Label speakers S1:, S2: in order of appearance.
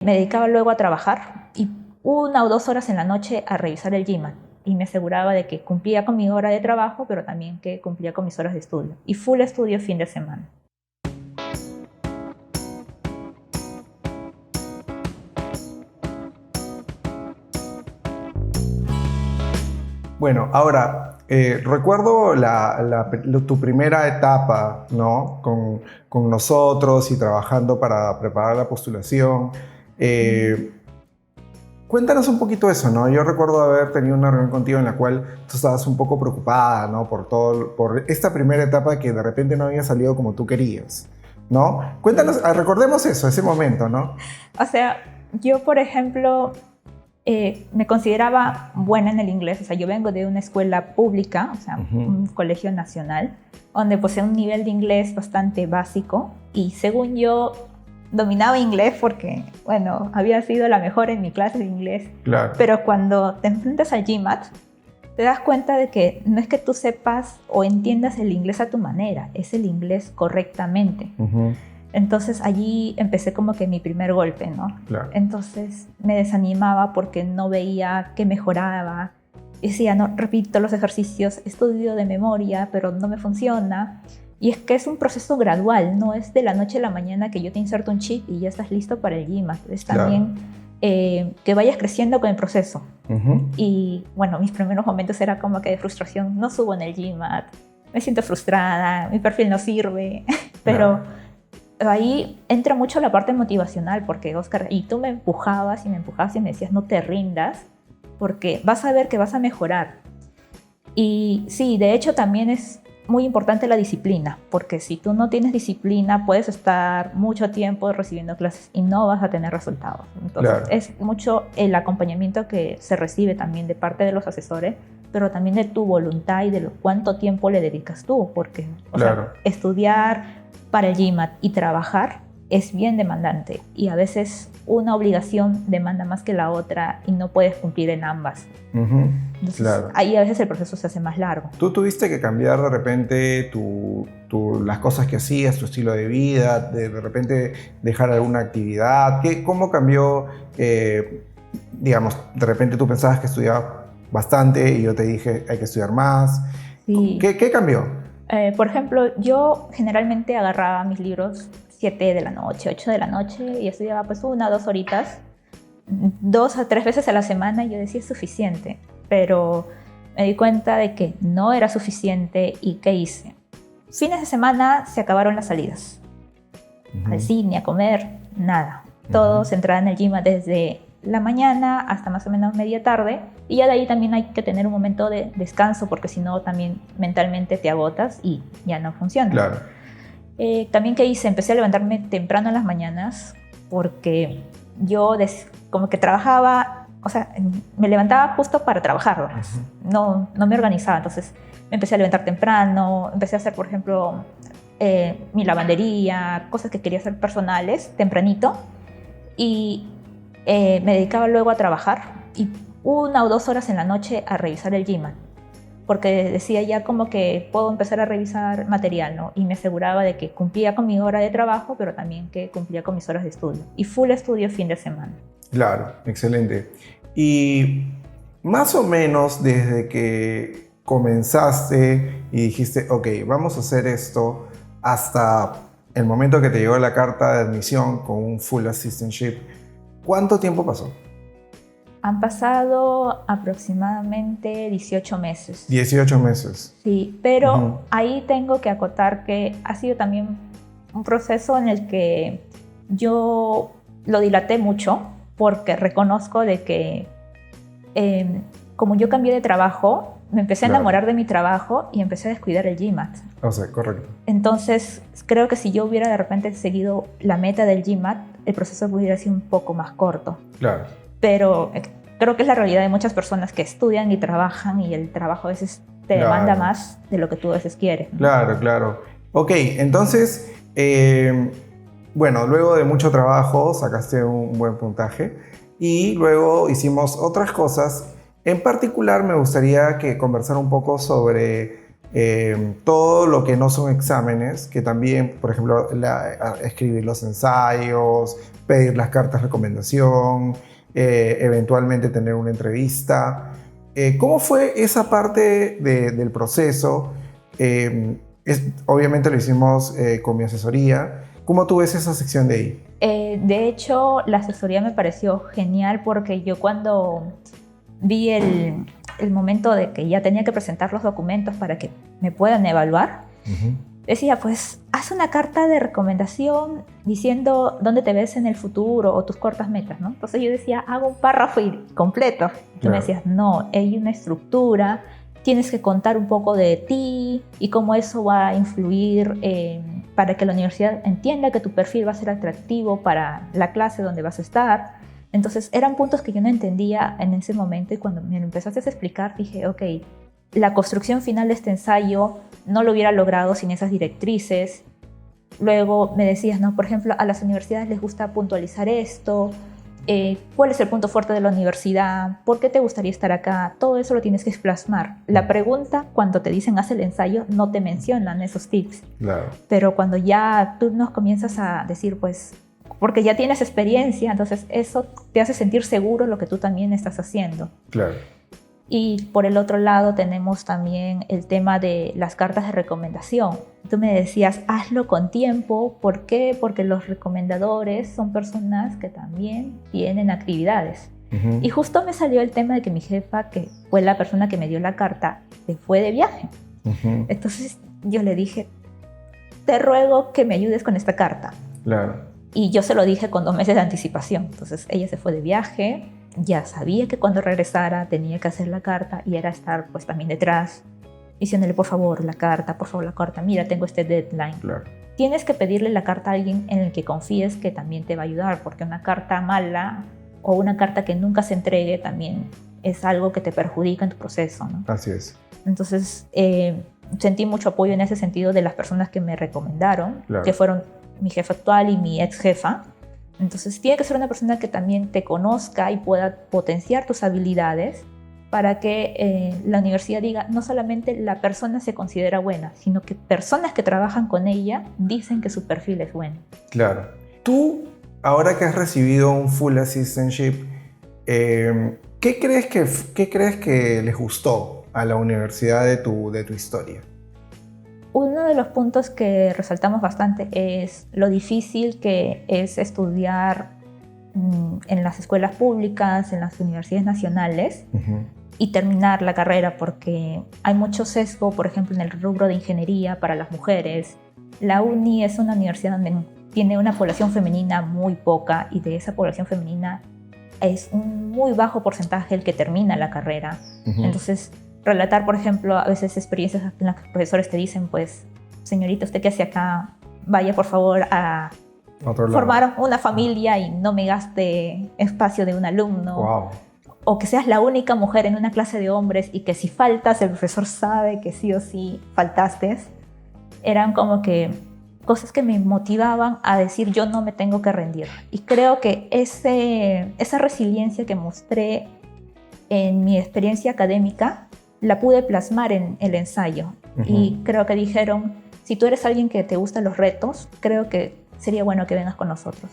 S1: Me dedicaba luego a trabajar y 1 o 2 horas en la noche a revisar el GMAT y me aseguraba de que cumplía con mi hora de trabajo, pero también que cumplía con mis horas de estudio. Y full estudio fin de semana.
S2: Bueno, ahora, recuerdo tu primera etapa, ¿no? Con nosotros y trabajando para preparar la postulación. Cuéntanos un poquito eso, ¿no? Yo recuerdo haber tenido una reunión contigo en la cual tú estabas un poco preocupada, ¿no? Por esta primera etapa que de repente no había salido como tú querías, ¿no? Cuéntanos, recordemos eso, ese momento, ¿no?
S1: O sea, yo, por ejemplo, me consideraba buena en el inglés. O sea, yo vengo de una escuela pública, o sea, un colegio nacional, donde posee un nivel de inglés bastante básico. Y según yo, dominaba inglés porque, bueno, había sido la mejor en mi clase de inglés.
S2: Claro.
S1: Pero cuando te enfrentas al GMAT, te das cuenta de que no es que tú sepas o entiendas el inglés a tu manera, es el inglés correctamente. Entonces allí empecé como que mi primer golpe, ¿no?
S2: Claro.
S1: Entonces me desanimaba porque no veía que mejoraba. Decía, no, repito los ejercicios, estudio de memoria, pero no me funciona. Y es que es un proceso gradual, no es de la noche a la mañana que yo te inserto un chip y ya estás listo para el GMAT. Es también que vayas creciendo con el proceso. Y bueno, mis primeros momentos era como que de frustración, no subo en el GMAT, me siento frustrada, mi perfil no sirve, pero ahí entra mucho la parte motivacional, porque Oscar, y tú me empujabas y me decías, no te rindas, porque vas a ver que vas a mejorar. Y sí, de hecho también es muy importante la disciplina, porque si tú no tienes disciplina, puedes estar mucho tiempo recibiendo clases y no vas a tener resultados. Entonces, claro, es mucho el acompañamiento que se recibe también de parte de los asesores, pero también de tu voluntad y de cuánto tiempo le dedicas tú, porque
S2: claro,
S1: o sea, estudiar para el GMAT y trabajar es bien demandante y a veces una obligación demanda más que la otra y no puedes cumplir en ambas. Entonces, claro, ahí a veces el proceso se hace más largo.
S2: ¿Tú tuviste que cambiar de repente las cosas que hacías, tu estilo de vida, de repente dejar alguna actividad? ¿Cómo cambió, digamos, de repente tú pensabas que estudiabas bastante y yo te dije hay que estudiar más?
S1: Sí.
S2: ¿Qué cambió?
S1: Por ejemplo, yo generalmente agarraba mis libros 7 de la noche, 8 de la noche y estudiaba pues 1 o 2 horitas, 2 a 3 veces a la semana y yo decía es suficiente, pero me di cuenta de que no era suficiente y ¿qué hice? Fines de semana se acabaron las salidas, al cine, a comer, nada. Todo se entraba en el GMAT desde la mañana hasta más o menos media tarde y ya de ahí también hay que tener un momento de descanso porque si no también mentalmente te agotas y ya no funciona.
S2: Claro.
S1: También ¿qué hice? Empecé a levantarme temprano en las mañanas porque yo como que trabajaba, o sea, me levantaba justo para trabajar, no me organizaba, entonces me empecé a levantar temprano, empecé a hacer, por ejemplo, mi lavandería, cosas que quería hacer personales, tempranito, y me dedicaba luego a trabajar y 1 o 2 horas en la noche a revisar el GMAT, porque decía ya como que puedo empezar a revisar material, ¿no? Y me aseguraba de que cumplía con mi hora de trabajo, pero también que cumplía con mis horas de estudio. Y full estudio fin de semana.
S2: Claro, excelente. Y más o menos desde que comenzaste y dijiste, ok, vamos a hacer esto, hasta el momento que te llegó la carta de admisión con un full assistantship, ¿cuánto tiempo pasó?
S1: Han pasado aproximadamente 18 meses.
S2: 18 meses.
S1: Sí, pero ahí tengo que acotar que ha sido también un proceso en el que yo lo dilaté mucho porque reconozco de que como yo cambié de trabajo, me empecé a enamorar de mi trabajo y empecé a descuidar el GMAT.
S2: O sea, correcto.
S1: Entonces, creo que si yo hubiera de repente seguido la meta del GMAT, el proceso hubiera sido un poco más corto.
S2: Claro.
S1: Pero creo que es la realidad de muchas personas que estudian y trabajan y el trabajo a veces te demanda más de lo que tú a veces quieres, ¿no?
S2: Claro, claro. Ok, entonces, bueno, luego de mucho trabajo sacaste un buen puntaje y luego hicimos otras cosas. En particular me gustaría que conversara un poco sobre todo lo que no son exámenes, que también, por ejemplo, escribir los ensayos, pedir las cartas de recomendación, eventualmente tener una entrevista. ¿Cómo fue esa parte del proceso? Obviamente lo hicimos con mi asesoría. ¿Cómo tú ves esa sección de ahí?
S1: De hecho, la asesoría me pareció genial porque yo cuando vi el momento de que ya tenía que presentar los documentos para que me puedan evaluar, decía, pues, haz una carta de recomendación diciendo dónde te ves en el futuro o tus cortas metas, ¿no? Entonces yo decía, hago un párrafo completo. Tú me decías, no, hay una estructura, tienes que contar un poco de ti y cómo eso va a influir para que la universidad entienda que tu perfil va a ser atractivo para la clase donde vas a estar. Entonces eran puntos que yo no entendía en ese momento y cuando me lo empezaste a explicar dije, ok, la construcción final de este ensayo no lo hubiera logrado sin esas directrices. Luego me decías, ¿no? Por ejemplo, a las universidades les gusta puntualizar esto. ¿Cuál es el punto fuerte de la universidad? ¿Por qué te gustaría estar acá? Todo eso lo tienes que plasmar. La pregunta, cuando te dicen haz el ensayo, no te mencionan esos tips.
S2: Claro.
S1: Pero cuando ya tú nos comienzas a decir, pues, porque ya tienes experiencia, entonces eso te hace sentir seguro lo que tú también estás haciendo.
S2: Claro.
S1: Y por el otro lado tenemos también el tema de las cartas de recomendación. Tú me decías, hazlo con tiempo. ¿Por qué? Porque los recomendadores son personas que también tienen actividades. Y justo me salió el tema de que mi jefa, que fue la persona que me dio la carta, se fue de viaje. Entonces yo le dije, te ruego que me ayudes con esta carta.
S2: Claro.
S1: Y yo se lo dije con 2 meses de anticipación. Entonces ella se fue de viaje. Ya sabía que cuando regresara tenía que hacer la carta y era estar pues también detrás diciéndole por favor la carta, mira tengo este deadline.
S2: Claro.
S1: Tienes que pedirle la carta a alguien en el que confíes que también te va a ayudar, porque una carta mala o una carta que nunca se entregue también es algo que te perjudica en tu proceso, ¿no?
S2: Así es.
S1: Entonces sentí mucho apoyo en ese sentido de las personas que me recomendaron,
S2: claro.
S1: que fueron mi jefa actual y mi ex jefa. Entonces tiene que ser una persona que también te conozca y pueda potenciar tus habilidades para que la universidad diga, no solamente la persona se considera buena, sino que personas que trabajan con ella dicen que su perfil es bueno.
S2: Claro. Tú, ahora que has recibido un full assistantship, ¿qué crees que les gustó a la universidad de tu historia?
S1: Uno de los puntos que resaltamos bastante es lo difícil que es estudiar en las escuelas públicas, en las universidades nacionales y terminar la carrera, porque hay mucho sesgo, por ejemplo, en el rubro de ingeniería para las mujeres. La UNI es una universidad donde tiene una población femenina muy poca y de esa población femenina es un muy bajo porcentaje el que termina la carrera. Entonces, relatar, por ejemplo, a veces experiencias en las que los profesores te dicen, pues, señorita, ¿usted qué hace acá? Vaya, por favor, a formar una familia y no me gaste espacio de un alumno.
S2: Wow.
S1: O que seas la única mujer en una clase de hombres y que si faltas, el profesor sabe que sí o sí faltaste. Eran como que cosas que me motivaban a decir, yo no me tengo que rendir. Y creo que esa resiliencia que mostré en mi experiencia académica la pude plasmar en el ensayo. Y creo que dijeron, si tú eres alguien que te gustan los retos, creo que sería bueno que vengas con nosotros.